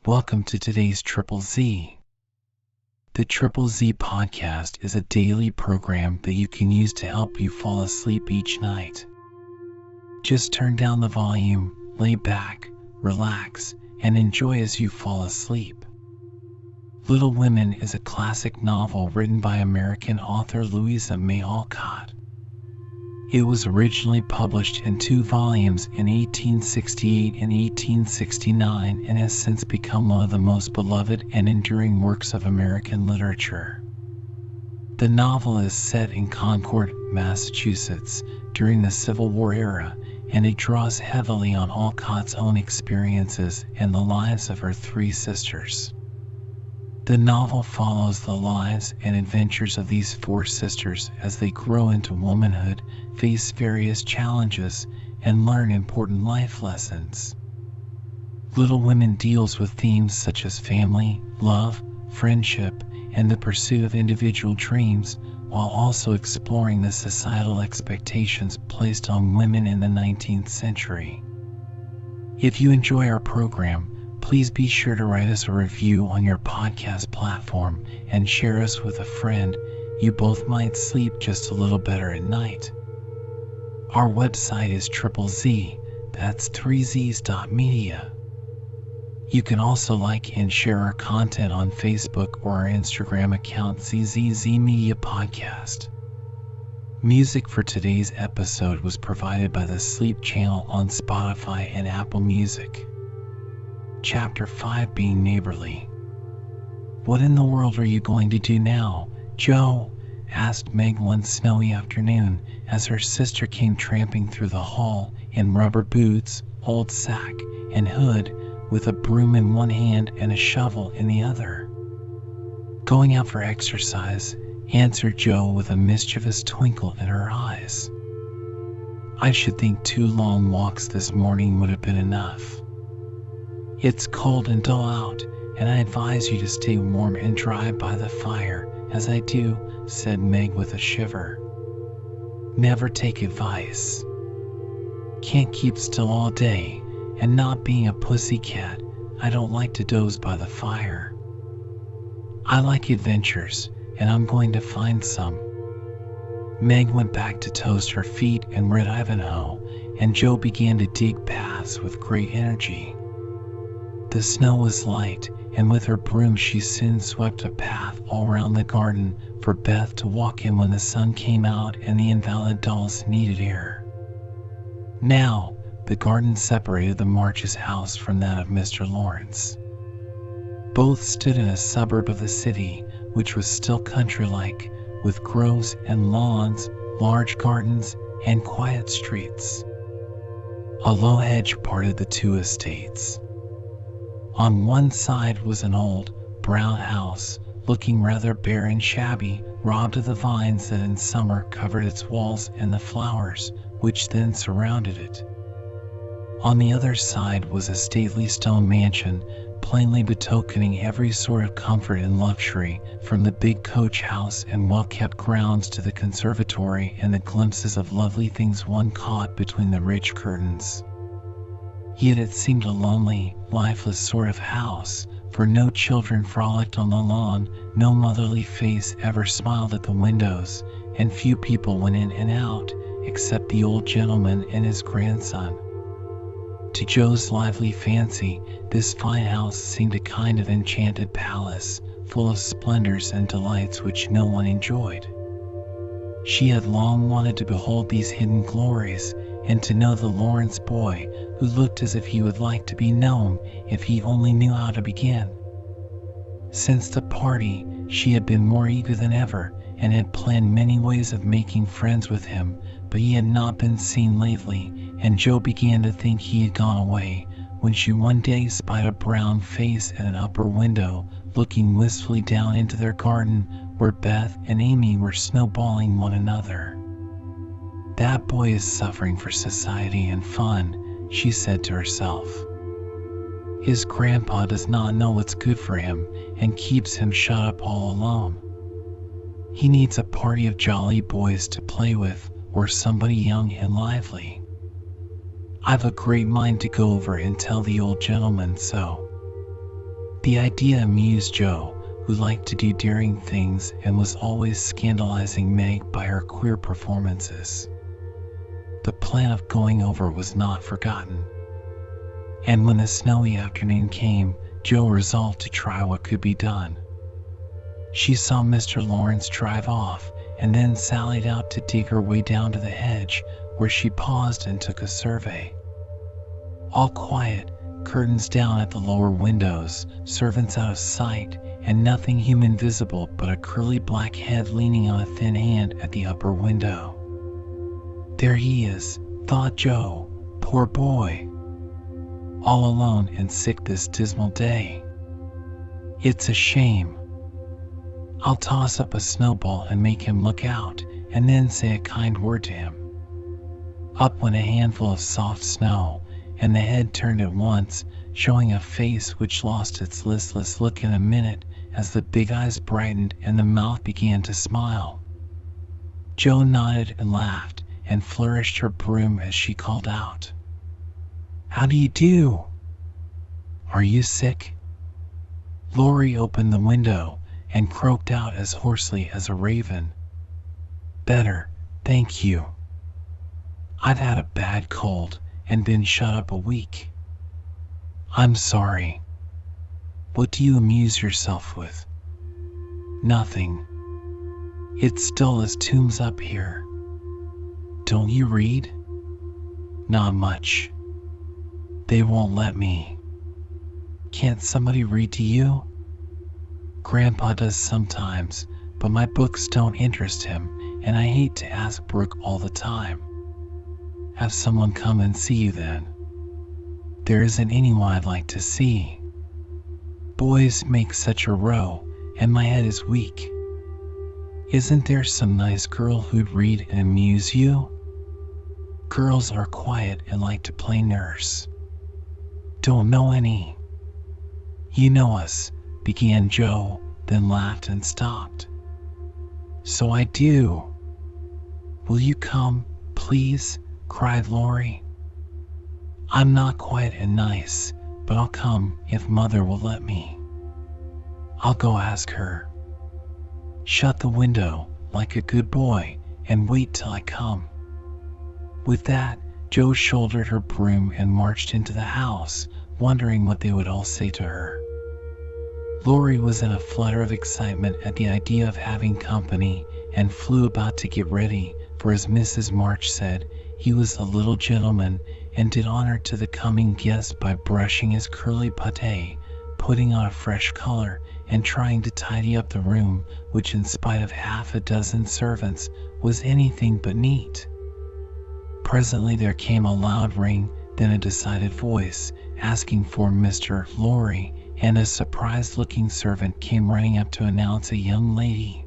Welcome to today's Triple Z. The Triple Z podcast is a daily program that you can use to help you fall asleep each night. Just turn down the volume, lay back, relax, and enjoy as you fall asleep. Little Women is a classic novel written by American author Louisa Alcott. It was originally published in 2 volumes in 1868 and 1869 and has since become one of the most beloved and enduring works of American literature. The novel is set in Concord, Massachusetts, during the Civil War era, and it draws heavily on Alcott's own experiences and the lives of her 3 sisters. The novel follows the lives and adventures of these 4 sisters as they grow into womanhood, face various challenges, and learn important life lessons. Little Women deals with themes such as family, love, friendship, and the pursuit of individual dreams, while also exploring the societal expectations placed on women in the 19th century. If you enjoy our program, please be sure to write us a review on your podcast platform and share us with a friend. You both might sleep just a little better at night. Our website is Triple Z, that's 3zs.media. You can also like and share our content on Facebook or our Instagram account ZZZ Media Podcast. Music for today's episode was provided by the Sleep Channel on Spotify and Apple Music. Chapter 5, Being Neighborly. "What in the world are you going to do now, Joe?" asked Meg one snowy afternoon as her sister came tramping through the hall in rubber boots, old sack, and hood, with a broom in one hand and a shovel in the other. "Going out for exercise," answered Joe with a mischievous twinkle in her eyes. "I should think 2 long walks this morning would have been enough. It's cold and dull out, and I advise you to stay warm and dry by the fire, as I do," said Meg with a shiver. "Never take advice. Can't keep still all day, and not being a pussycat, I don't like to doze by the fire. I like adventures, and I'm going to find some." Meg went back to toast her feet and read Ivanhoe, and Joe began to dig paths with great energy. The snow was light, and with her broom she soon swept a path all round the garden for Beth to walk in when the sun came out and the invalid dolls needed air. Now, the garden separated the Marches' house from that of Mr. Lawrence. Both stood in a suburb of the city, which was still country-like, with groves and lawns, large gardens, and quiet streets. A low hedge parted the 2 estates. On one side was an old, brown house, looking rather bare and shabby, robbed of the vines that in summer covered its walls and the flowers which then surrounded it. On the other side was a stately stone mansion, plainly betokening every sort of comfort and luxury, from the big coach house and well-kept grounds to the conservatory and the glimpses of lovely things one caught between the rich curtains. Yet it seemed a lonely, lifeless sort of house, for no children frolicked on the lawn, no motherly face ever smiled at the windows, and few people went in and out, except the old gentleman and his grandson. To Joe's lively fancy, this fine house seemed a kind of enchanted palace, full of splendors and delights which no one enjoyed. She had long wanted to behold these hidden glories, and to know the Lawrence boy, who looked as if he would like to be known if he only knew how to begin. Since the party, she had been more eager than ever, and had planned many ways of making friends with him, but he had not been seen lately, and Joe began to think he had gone away, when she one day spied a brown face at an upper window, looking wistfully down into their garden, where Beth and Amy were snowballing one another. "That boy is suffering for society and fun," she said to herself. "His grandpa does not know what's good for him and keeps him shut up all alone. He needs a party of jolly boys to play with, or somebody young and lively. I've a great mind to go over and tell the old gentleman so." The idea amused Joe, who liked to do daring things and was always scandalizing Meg by her queer performances. The plan of going over was not forgotten. And when the snowy afternoon came, Joe resolved to try what could be done. She saw Mr. Lawrence drive off, and then sallied out to dig her way down to the hedge, where she paused and took a survey. All quiet, curtains down at the lower windows, servants out of sight, and nothing human visible but a curly black head leaning on a thin hand at the upper window. There he is, thought Joe, poor boy. All alone and sick this dismal day. It's a shame. I'll toss up a snowball and make him look out, and then say a kind word to him. Up went a handful of soft snow, and the head turned at once, showing a face which lost its listless look in a minute as the big eyes brightened and the mouth began to smile. Joe nodded and laughed and flourished her broom as she called out, "How do you do? Are you sick?" Laurie opened the window and croaked out as hoarsely as a raven, "Better, thank you. I've had a bad cold and been shut up a week." "I'm sorry. What do you amuse yourself with?" "Nothing. It's still as tombs up here." "Don't you read?" "Not much. They won't let me." "Can't somebody read to you?" "Grandpa does sometimes, but my books don't interest him, and I hate to ask Brooke all the time." "Have someone come and see you then." "There isn't anyone I'd like to see. Boys make such a row, and my head is weak." "Isn't there some nice girl who'd read and amuse you?" "Girls are quiet and like to play nurse." "Don't know any." "You know us," began Joe, then laughed and stopped. "So I do." "Will you come, please?" cried Laurie. "I'm not quiet and nice, but I'll come if Mother will let me." "I'll go ask her." "Shut the window, like a good boy, and wait till I come." With that, Joe shouldered her broom and marched into the house, wondering what they would all say to her. Laurie was in a flutter of excitement at the idea of having company, and flew about to get ready, for as Mrs. March said, he was a little gentleman, and did honor to the coming guest by brushing his curly pate, putting on a fresh color, and trying to tidy up the room, which in spite of half a dozen servants, was anything but neat. Presently there came a loud ring, then a decided voice, asking for Mr. Laurie, and a surprised-looking servant came running up to announce a young lady.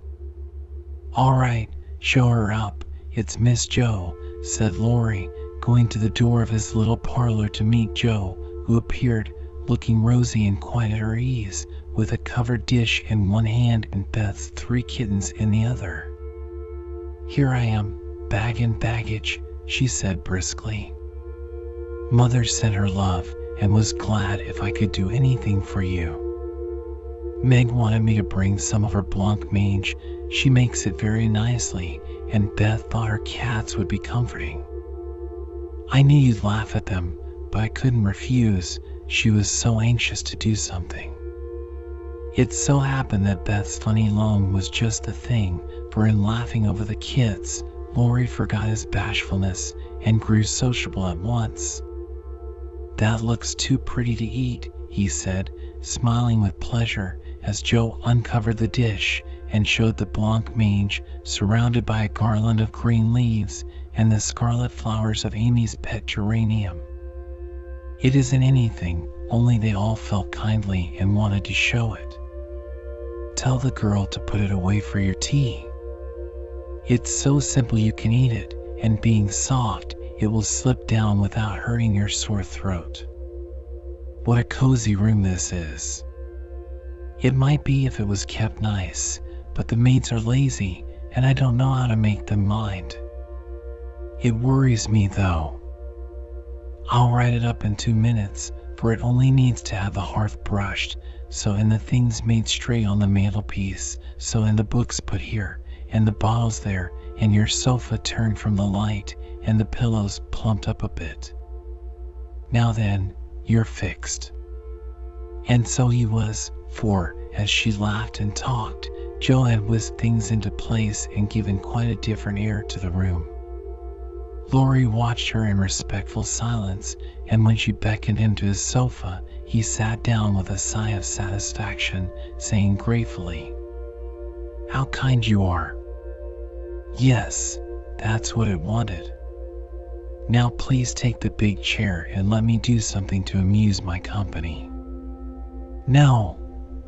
"All right, show her up. It's Miss Joe," said Laurie, going to the door of his little parlor to meet Joe, who appeared, looking rosy and quite at her ease, with a covered dish in one hand and Beth's 3 kittens in the other. "Here I am, bag and baggage," she said briskly. "Mother sent her love, and was glad if I could do anything for you. Meg wanted me to bring some of her blancmange. She makes it very nicely, and Beth thought her cats would be comforting. I knew you'd laugh at them, but I couldn't refuse. She was so anxious to do something." It so happened that Beth's funny loan was just the thing, for in laughing over the kits, Laurie forgot his bashfulness and grew sociable at once. "That looks too pretty to eat," he said, smiling with pleasure as Joe uncovered the dish and showed the blancmange surrounded by a garland of green leaves and the scarlet flowers of Amy's pet geranium. "It isn't anything, only they all felt kindly and wanted to show it. Tell the girl to put it away for your tea. It's so simple you can eat it, and being soft, it will slip down without hurting your sore throat. What a cozy room this is. It might be if it was kept nice, but the maids are lazy, and I don't know how to make them mind. It worries me, though. I'll write it up in 2 minutes, for it only needs to have the hearth brushed, so and the things made straight on the mantelpiece, so and the books put here, and the bottles there, and your sofa turned from the light, and the pillows plumped up a bit. Now then, you're fixed. And so he was, for, as she laughed and talked, Joe had whisked things into place and given quite a different air to the room. Laurie watched her in respectful silence, and when she beckoned him to his sofa, he sat down with a sigh of satisfaction, saying gratefully, "How kind you are. Yes, that's what it wanted. Now please take the big chair and let me do something to amuse my company." "No,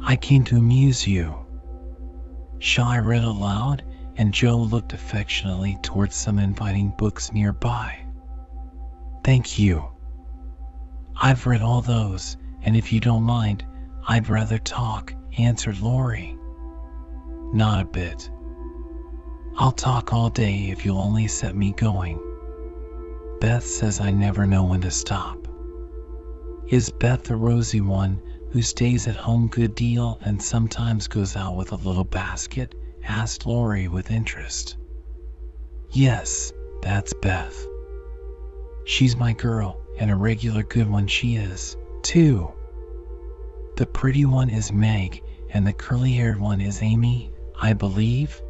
I came to amuse you." "Shall I read aloud?" And Joe looked affectionately towards some inviting books nearby. "Thank you. I've read all those, and if you don't mind, I'd rather talk," answered Laurie. "Not a bit. I'll talk all day if you'll only set me going. Beth says I never know when to stop." "Is Beth the rosy one who stays at home a good deal and sometimes goes out with a little basket?" asked Laurie with interest. "Yes, that's Beth. She's my girl, and a regular good one she is, too. The pretty one is Meg, and the curly-haired one is Amy, I believe?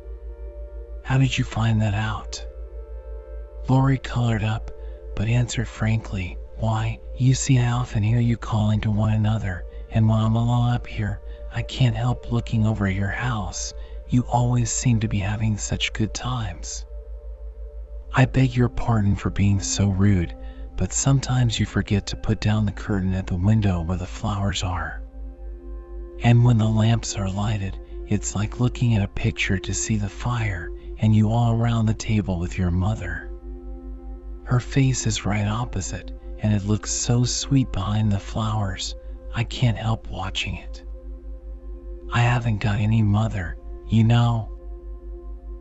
How did you find that out?" Laurie colored up, but answered frankly, "Why, you see, I often hear you calling to one another, and when I'm alone up here, I can't help looking over at your house. You always seem to be having such good times. I beg your pardon for being so rude, but sometimes you forget to put down the curtain at the window where the flowers are. And when the lamps are lighted, it's like looking at a picture to see the fire, and you all around the table with your mother. Her face is right opposite, and it looks so sweet behind the flowers, I can't help watching it. I haven't got any mother, you know."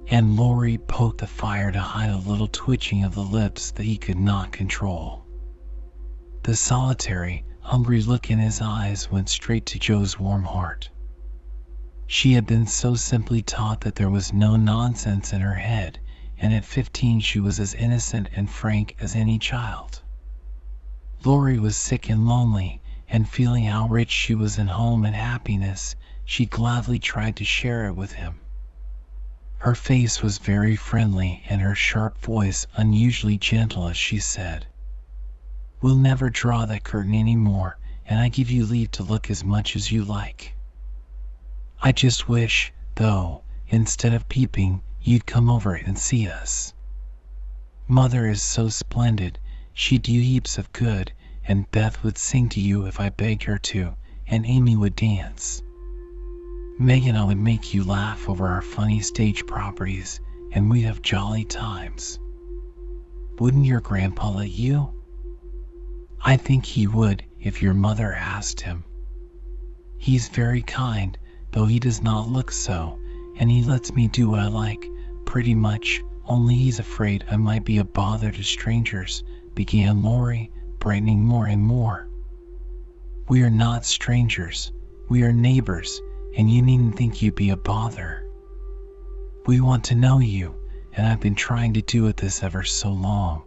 And Laurie poked the fire to hide a little twitching of the lips that he could not control. The solitary, hungry look in his eyes went straight to Joe's warm heart. She had been so simply taught that there was no nonsense in her head, and at 15 she was as innocent and frank as any child. Laurie was sick and lonely, and feeling how rich she was in home and happiness, she gladly tried to share it with him. Her face was very friendly, and her sharp voice unusually gentle as she said, "We'll never draw that curtain any more, and I give you leave to look as much as you like. I just wish, though, instead of peeping, you'd come over and see us. Mother is so splendid, she'd do heaps of good, and Beth would sing to you if I begged her to, and Amy would dance. Meg and I would make you laugh over our funny stage properties, and we'd have jolly times. Wouldn't your grandpa let you?" "I think he would if your mother asked him. He's very kind, though he does not look so, and he lets me do what I like, pretty much, only he's afraid I might be a bother to strangers," began Laurie, brightening more and more. "We are not strangers, we are neighbors, and you needn't think you'd be a bother. We want to know you, and I've been trying to do it this ever so long.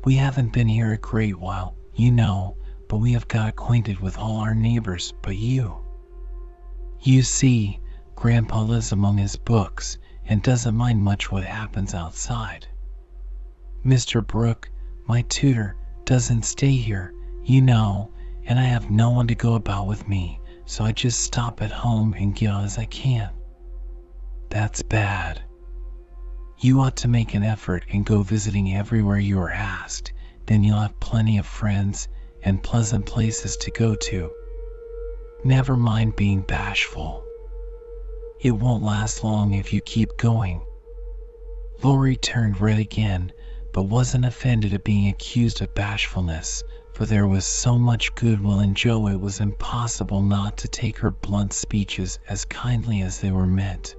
We haven't been here a great while, you know, but we have got acquainted with all our neighbors but you. You see, Grandpa lives among his books, and doesn't mind much what happens outside. Mr. Brooke, my tutor, doesn't stay here, you know, and I have no one to go about with me, so I just stop at home and get on as I can. That's bad. You ought to make an effort and go visiting everywhere you are asked, then you'll have plenty of friends and pleasant places to go to. Never mind being bashful. It won't last long if you keep going." Laurie turned red again, but wasn't offended at being accused of bashfulness, for there was so much goodwill in Joe it was impossible not to take her blunt speeches as kindly as they were meant.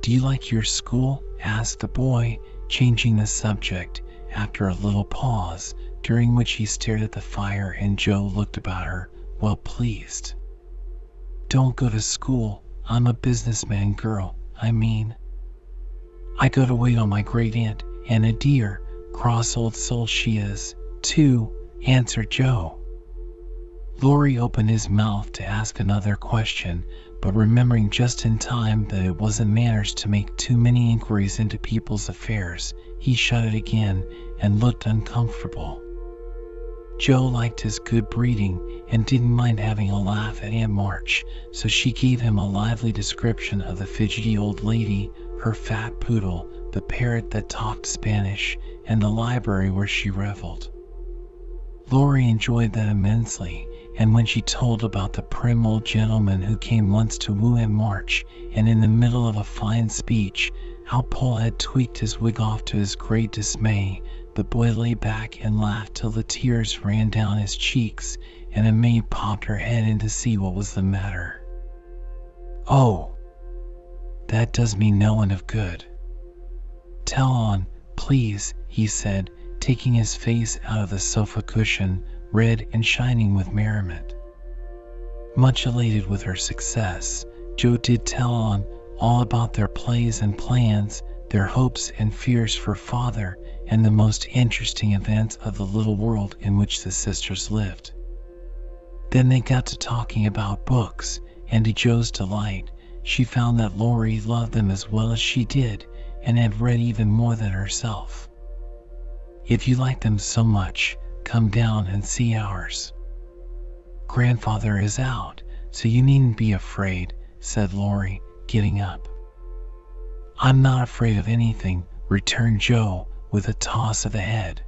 "Do you like your school?" asked the boy, changing the subject, after a little pause, during which he stared at the fire and Joe looked about her, well pleased. don't go to school. I'm a businessman girl. I go to wait on my great aunt, and a dear, cross old soul she is, too, answered Joe. Laurie opened his mouth to ask another question, but remembering just in time that it wasn't manners to make too many inquiries into people's affairs, he shut it again and looked uncomfortable. Joe liked his good breeding and didn't mind having a laugh at Aunt March, so she gave him a lively description of the fidgety old lady, her fat poodle, the parrot that talked Spanish, and the library where she reveled. Laurie enjoyed that immensely, and when she told about the prim old gentleman who came once to woo Aunt March, and in the middle of a fine speech, how Paul had tweaked his wig off to his great dismay, the boy lay back and laughed till the tears ran down his cheeks, and a maid popped her head in to see what was the matter. "Oh, that does me no end of good. Tell on, please," he said, taking his face out of the sofa cushion, red and shining with merriment. Much elated with her success, Joe did tell on all about their plays and plans, their hopes and fears for father, and the most interesting events of the little world in which the sisters lived. Then they got to talking about books, and to Joe's delight, she found that Laurie loved them as well as she did, and had read even more than herself. "If you like them so much, come down and see ours. Grandfather is out, so you needn't be afraid," said Laurie, getting up. "I'm not afraid of anything," returned Joe, with a toss of the head.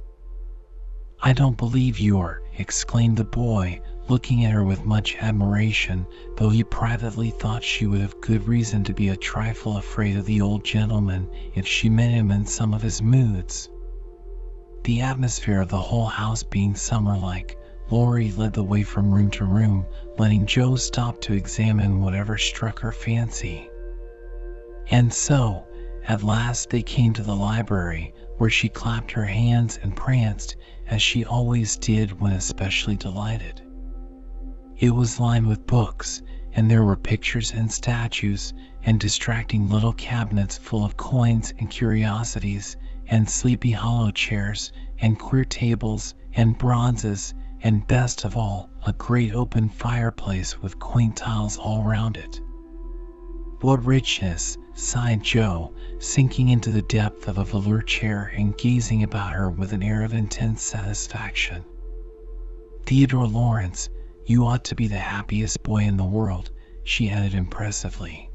"I don't believe you are," exclaimed the boy, looking at her with much admiration, though he privately thought she would have good reason to be a trifle afraid of the old gentleman if she met him in some of his moods. The atmosphere of the whole house being summer-like, Laurie led the way from room to room, letting Joe stop to examine whatever struck her fancy. And so, at last they came to the library, where she clapped her hands and pranced, as she always did when especially delighted. It was lined with books, and there were pictures and statues, and distracting little cabinets full of coins and curiosities, and sleepy hollow chairs, and queer tables, and bronzes, and best of all, a great open fireplace with quaint tiles all round it. "What richness!" sighed Joe, sinking into the depth of a velour chair and gazing about her with an air of intense satisfaction. "Theodore Lawrence, you ought to be the happiest boy in the world," she added impressively.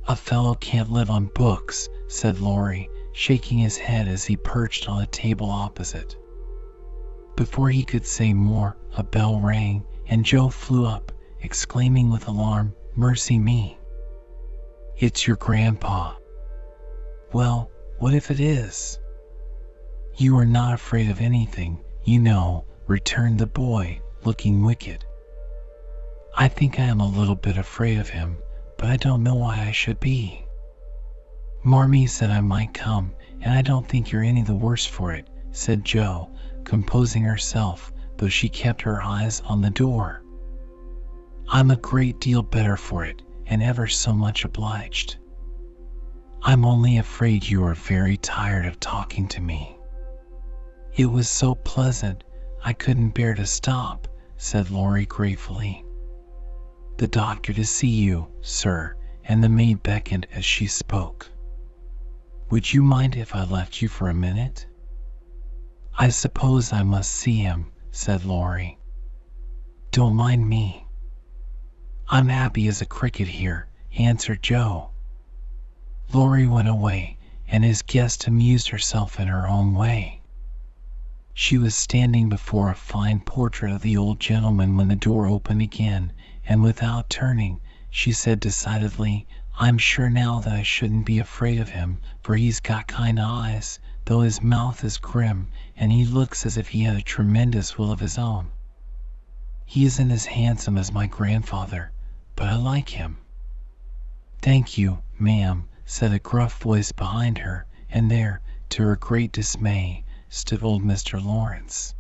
"A fellow can't live on books," said Laurie, shaking his head as he perched on a table opposite. Before he could say more, a bell rang, and Joe flew up, exclaiming with alarm, "Mercy me! It's your grandpa." "Well, what if it is?" "You are not afraid of anything, you know," returned the boy, looking wicked. "I think I am a little bit afraid of him, but I don't know why I should be. Marmee said I might come, and I don't think you're any the worse for it," said Joe, composing herself, though she kept her eyes on the door. "I'm a great deal better for it, and ever so much obliged. I'm only afraid you are very tired of talking to me." "It was so pleasant, I couldn't bear to stop," said Laurie gratefully. "The doctor to see you, sir," and the maid beckoned as she spoke. "Would you mind if I left you for a minute?" "I suppose I must see him," said Laurie. "Don't mind me. I'm happy as a cricket here," answered Joe. Laurie went away, and his guest amused herself in her own way. She was standing before a fine portrait of the old gentleman when the door opened again, and without turning, she said decidedly, "I'm sure now that I shouldn't be afraid of him, for he's got kind eyes, though his mouth is grim, and he looks as if he had a tremendous will of his own. He isn't as handsome as my grandfather, but I like him." "Thank you, ma'am," said a gruff voice behind her, and there, to her great dismay, stood old Mr. Lawrence.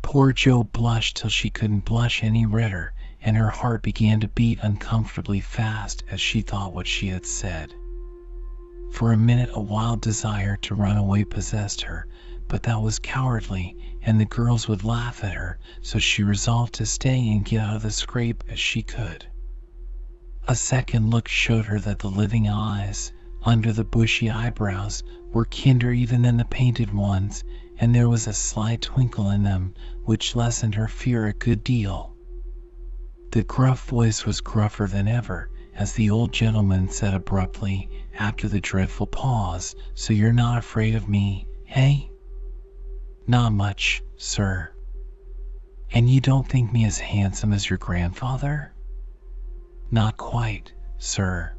Poor Joe blushed till she couldn't blush any redder, and her heart began to beat uncomfortably fast as she thought what she had said. For a minute, a wild desire to run away possessed her, but that was cowardly, and the girls would laugh at her, so she resolved to stay and get out of the scrape as she could. A second look showed her that the living eyes, under the bushy eyebrows, were kinder even than the painted ones, and there was a sly twinkle in them which lessened her fear a good deal. The gruff voice was gruffer than ever, as the old gentleman said abruptly, after the dreadful pause, "So you're not afraid of me, hey?" "Not much, sir." "And you don't think me as handsome as your grandfather?" "Not quite, sir."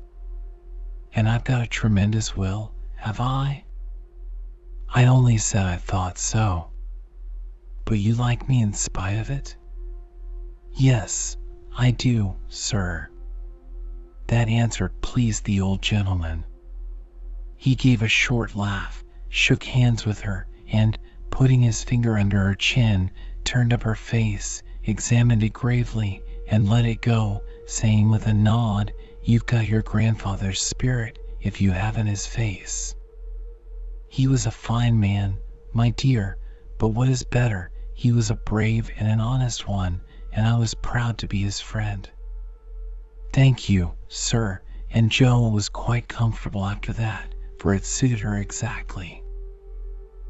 "And I've got a tremendous will, have I?" "I only said I thought so." "But you like me in spite of it?" "Yes, I do, sir." That answer pleased the old gentleman. He gave a short laugh, shook hands with her, and, putting his finger under her chin, turned up her face, examined it gravely, and let it go, saying with a nod, "You've got your grandfather's spirit, if you haven't his face." He was a fine man, my dear, but what is better, he was a brave and an honest one, and I was proud to be his friend. "Thank you, sir," and Jo was quite comfortable after that, for it suited her exactly.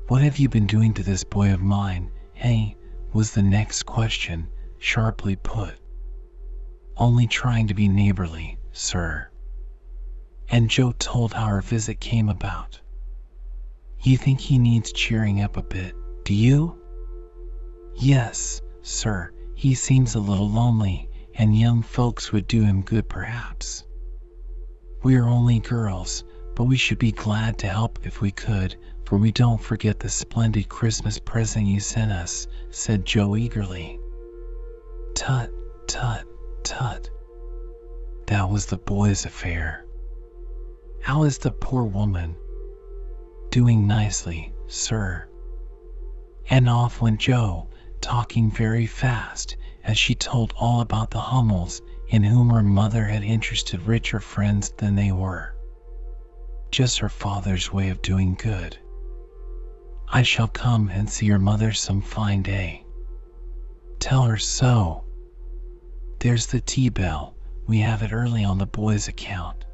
"What have you been doing to this boy of mine, hey?" was the next question, sharply put. "Only trying to be neighborly, sir." And Jo told how her visit came about. "You think he needs cheering up a bit, do you?" "Yes, sir, he seems a little lonely, and young folks would do him good perhaps. We are only girls, but we should be glad to help if we could, for we don't forget the splendid Christmas present you sent us," said Jo eagerly. "Tut, tut, tut. That was the boy's affair. How is the poor woman?" "Doing nicely, sir." And off went Jo, talking very fast, as she told all about the Hummels, in whom her mother had interested richer friends than they were. Just her father's way of doing good. "I shall come and see your mother some fine day. Tell her so. There's the tea bell, we have it early on the boy's account.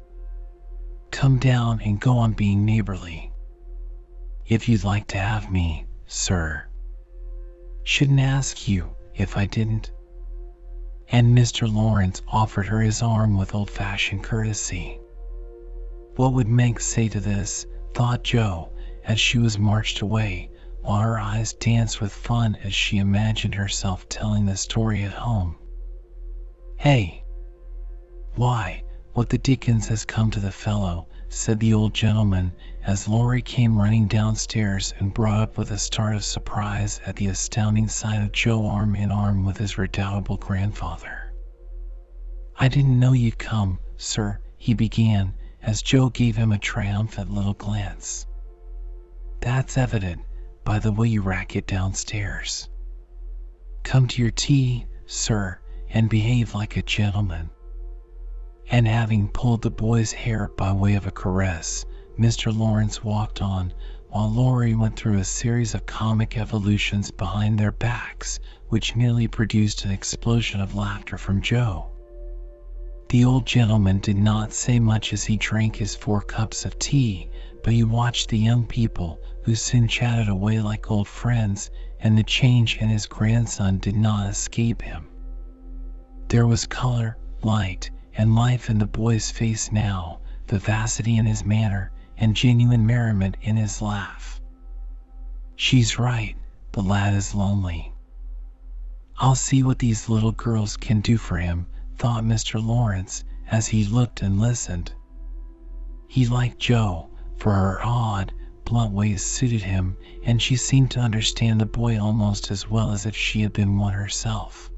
Come down and go on being neighborly. If you'd like to have me, sir. Shouldn't ask you if I didn't." And Mr. Lawrence offered her his arm with old-fashioned courtesy. What would Meg say to this, thought Jo, as she was marched away, while her eyes danced with fun as she imagined herself telling the story at home. "Hey! Why, what the dickens has come to the fellow?" said the old gentleman, as Laurie came running downstairs and brought up with a start of surprise at the astounding sight of Jo arm in arm with his redoubtable grandfather. "I didn't know you'd come, sir," he began, as Jo gave him a triumphant little glance. "That's evident, by the way you rack it downstairs. Come to your tea, sir, and behave like a gentleman." And having pulled the boy's hair by way of a caress, Mr. Lawrence walked on, while Laurie went through a series of comic evolutions behind their backs, which nearly produced an explosion of laughter from Jo. The old gentleman did not say much as he drank his 4 cups of tea, but he watched the young people, who soon chatted away like old friends, and the change in his grandson did not escape him. There was color, light, and life in the boy's face now, vivacity in his manner, and genuine merriment in his laugh. "She's right, the lad is lonely. I'll see what these little girls can do for him," thought Mr. Lawrence, as he looked and listened. He liked Jo, for her odd, blunt ways suited him, and she seemed to understand the boy almost as well as if she had been one herself.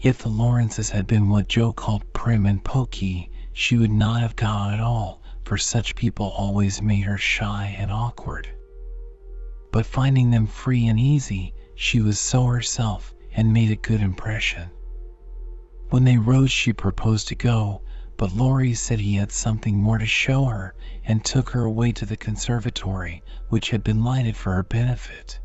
If the Lawrences had been what Jo called prim and poky, she would not have got on at all, for such people always made her shy and awkward. But finding them free and easy, she was so herself, and made a good impression. When they rose, she proposed to go, but Laurie said he had something more to show her and took her away to the conservatory, which had been lighted for her benefit.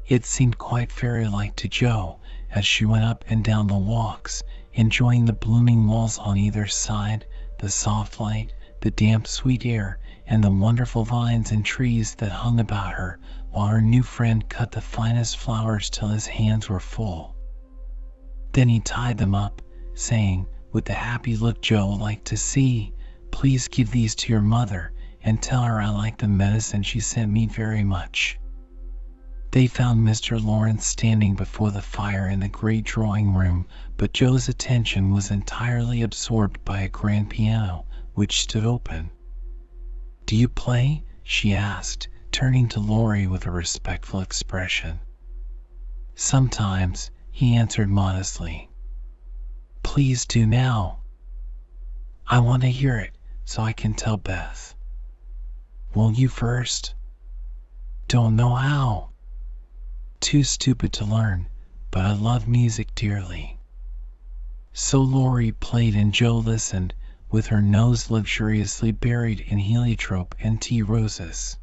It seemed quite fairy-like to Jo as she went up and down the walks, enjoying the blooming walls on either side, the soft light, the damp sweet air, and the wonderful vines and trees that hung about her, while her new friend cut the finest flowers till his hands were full. Then he tied them up, saying, with the happy look Jo liked to see, "Please give these to your mother, and tell her I like the medicine she sent me very much." They found Mr. Lawrence standing before the fire in the great drawing room, but Jo's attention was entirely absorbed by a grand piano, which stood open. "Do you play?" she asked, turning to Laurie with a respectful expression. "Sometimes," he answered modestly. "Please do now. I want to hear it, so I can tell Beth." "Will you first?" "Don't know how. Too stupid to learn, but I love music dearly." So Laurie played and Jo listened, with her nose luxuriously buried in heliotrope and tea roses.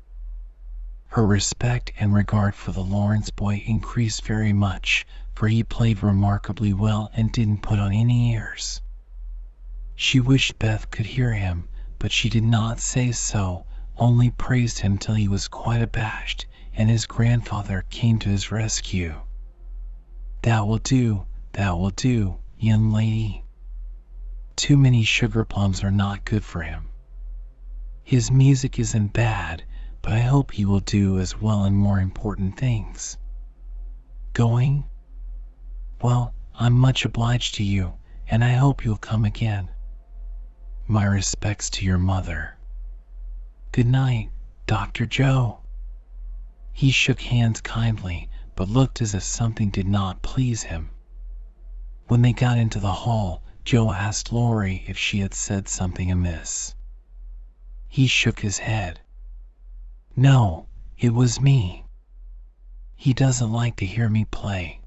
Her respect and regard for the Lawrence boy increased very much, for he played remarkably well and didn't put on any airs. She wished Beth could hear him, but she did not say so, only praised him till he was quite abashed, and his grandfather came to his rescue. That will do, young lady. Too many sugar plums are not good for him. His music isn't bad, but I hope he will do as well in more important things." "Going? Well, I'm much obliged to you, and I hope you'll come again." "My respects to your mother." "Good night, Dr. Jo." He shook hands kindly, but looked as if something did not please him. When they got into the hall, Jo asked Laurie if she had said something amiss. He shook his head. "No, it was me. He doesn't like to hear me play."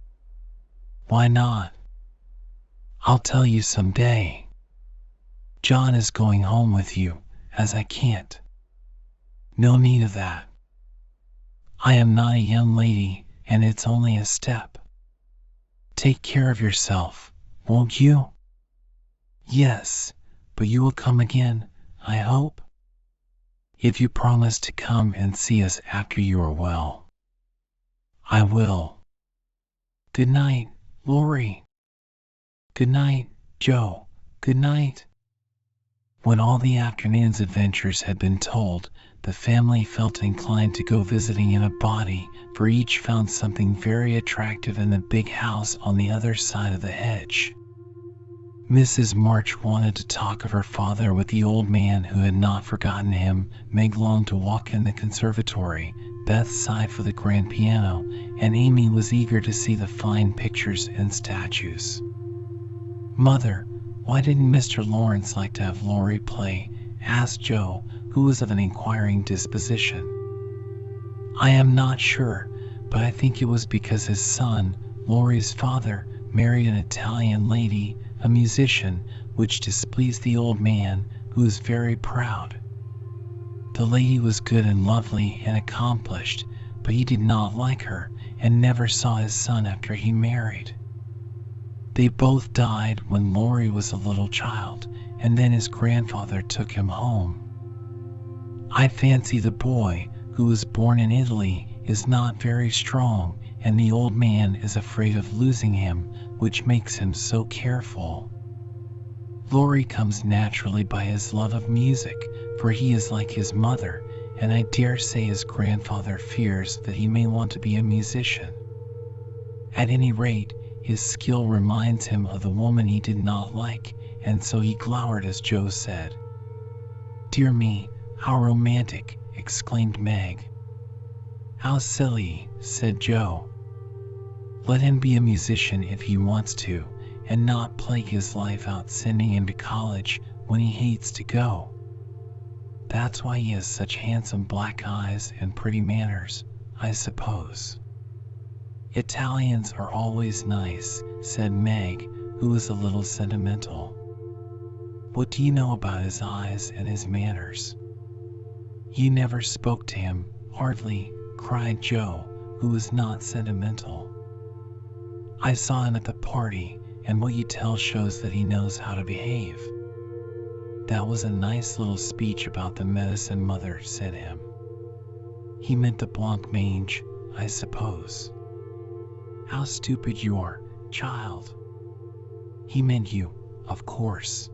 "Why not?" "I'll tell you some day. John is going home with you, as I can't." "No need of that. I am not a young lady, and it's only a step. Take care of yourself, won't you?" "Yes, but you will come again, I hope?" "If you promise to come and see us after you are well." "I will." "Good night, Laurie." "Good night, Jo. Good night." When all the afternoon's adventures had been told, the family felt inclined to go visiting in a body, for each found something very attractive in the big house on the other side of the hedge. Mrs. March wanted to talk of her father with the old man who had not forgotten him. Meg longed to walk in the conservatory. Beth sighed for the grand piano, and Amy was eager to see the fine pictures and statues. "Mother, why didn't Mr. Lawrence like to have Laurie play?" asked Jo, who was of an inquiring disposition. "I am not sure, but I think it was because his son, Laurie's father, married an Italian lady, a musician, which displeased the old man, who was very proud. The lady was good and lovely and accomplished, but he did not like her, and never saw his son after he married. They both died when Laurie was a little child, and then his grandfather took him home. I fancy the boy, who was born in Italy, is not very strong, and the old man is afraid of losing him, which makes him so careful. Laurie comes naturally by his love of music, for he is like his mother, and I dare say his grandfather fears that he may want to be a musician. At any rate, his skill reminds him of the woman he did not like, and so he glowered as Jo said." "Dear me, how romantic!" exclaimed Meg. "How silly," said Jo. "Let him be a musician if he wants to, and not plague his life out sending him to college when he hates to go. That's why he has such handsome black eyes and pretty manners, I suppose." "Italians are always nice," said Meg, who was a little sentimental. What do you know about his eyes and his manners? You never spoke to him, hardly, cried Joe, who was not sentimental. I saw him at the party, and what you tell shows that he knows how to behave. That was a nice little speech about the medicine mother said him. He meant the blanc mange, I suppose. How stupid you are, child. He meant you, of course.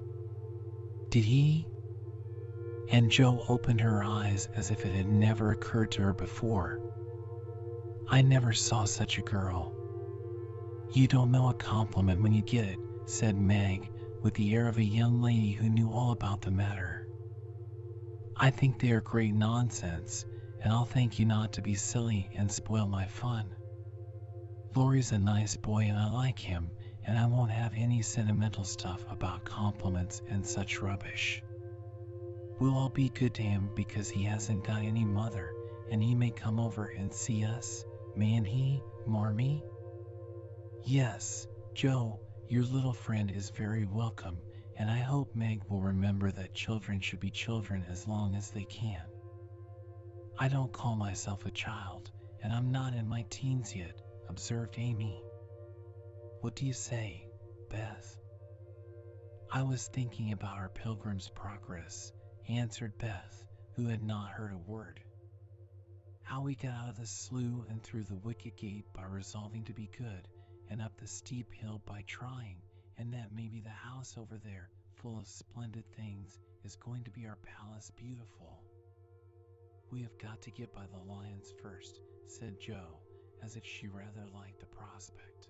Did he? And Joe opened her eyes as if it had never occurred to her before. I never saw such a girl. You don't know a compliment when you get it, said Meg, with the air of a young lady who knew all about the matter. I think they are great nonsense, and I'll thank you not to be silly and spoil my fun. Laurie's a nice boy and I like him, and I won't have any sentimental stuff about compliments and such rubbish. We'll all be good to him because he hasn't got any mother, and he may come over and see us, mayn't he, Marmee? Yes, Joe, your little friend is very welcome, and I hope Meg will remember that children should be children as long as they can. I don't call myself a child, and I'm not in my teens yet, observed Amy. What do you say, Beth? I was thinking about our Pilgrim's Progress, answered Beth, who had not heard a word. How we got out of the slough and through the wicket gate by resolving to be good, and up the steep hill by trying, and that maybe the house over there, full of splendid things, is going to be our palace beautiful. We have got to get by the lions first, said Joe, as if she rather liked the prospect.